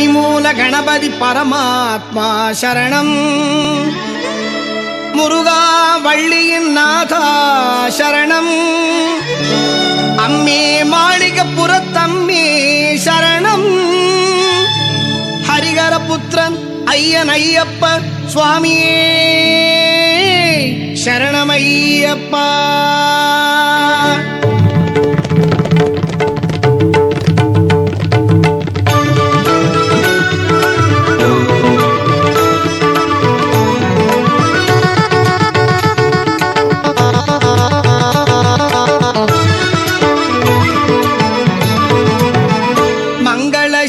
பனிமூல கணபதி பரமாத்மா சரணம். முருகா வள்ளியின் நாதா சரணம். அம்மே மாளிகப்புறத்தம்மே சரணம். ஹரிகர புத்திரன் ஐயன் ஐயப்ப சுவாமியே சரணமையப்பா.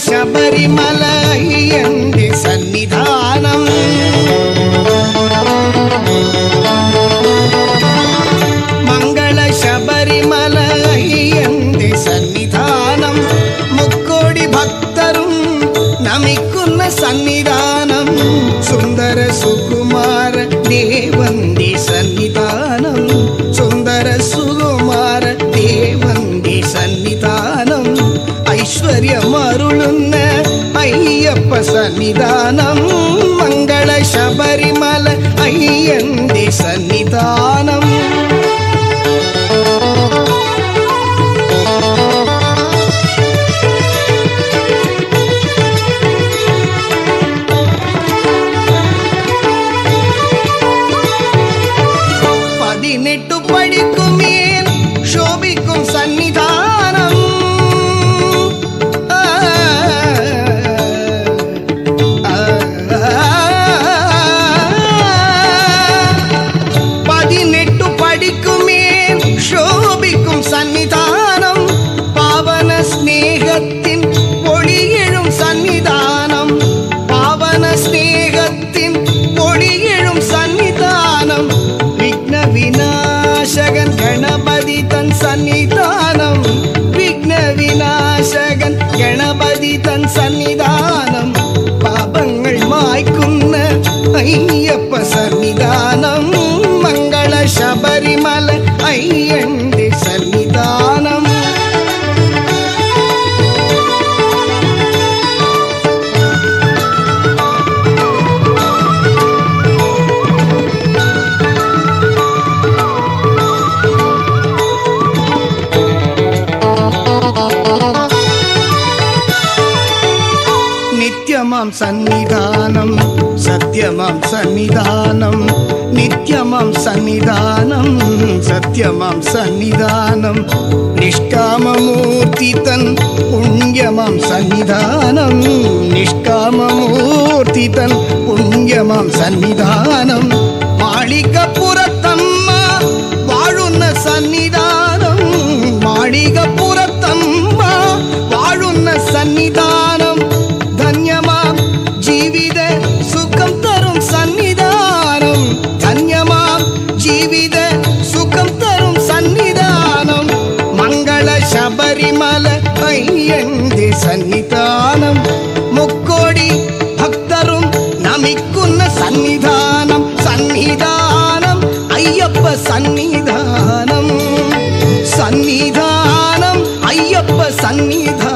ശബരിമലയന്റെ സന്നിധാനം മംഗള ശബരിമലയന്റെ സന്നിധാനം മുക്കോടി ഭക്തരും നമിക്കുന്ന സന്നിധാനം സുന്ദര സുകുമാര ദേവന്റെ സന്നിധാനം സുന്ദര സുകുമാര ദേവന്റെ സന്നിധാനം ஐஸ்வர்யமருளுன்ன ஐயப்ப சன்னிதானம் மங்கள சபரிமல ஐயந்தே சன்னிதானம். பதினெட்டு படிக்கும் மேல் சோபிக்கும் சன்னிதானம் சன்னிதானம் பாவன ஸ்நேகத்தின் ஒளியெழும் சன்னிதானம் பாவன ஸ்நேகத்தின் ஒளியெழும் சன்னிதானம் விக்ன விநாசகன் கணபதி தன் சன்னிதானம் விக்ன விநாசகன் கணபதி தன் சன்னிதானம் பாபங்கள் மாய்க்குன்ன ஐயப்ப சன்னிதானம் மங்கள சபரிமல ஐயந்தே சன்னிதானம். நித்யமாம் சன்னிதானம் சத்யமாம் சன்னிதானம் நித்யமாம் சன்னிதானம் சத்யமாம் சன்னிதானம் நிஷ்காமமூர்த்தி தன் புண்ணியமாம் சன்னிதானம் நிஷ்காமமூர்த்தி தன் புண்ணியமாம் சன்னிதானம் மாளிகப்புறத்தம்மா வாழுന്ന சன்னிதானம் மாளிகப்புறத்தம்மா வாழுന്ന சன்னிதானம் தன்யமாம் ஜீவித சுகம் தரும் சன்னிதானம் தன்யமாம் ஜீவித சுகம் தரும் சன்னிதானம் மங்கள சபரிமல ஐயந்தே சன்னிதானம் முக்கோடி பக்தரும் நமிக்குன்ன சன்னிதானம் சன்னிதானம் ஐயப்ப சன்னிதானம் சன்னிதானம் ஐயப்ப சன்னிதானம்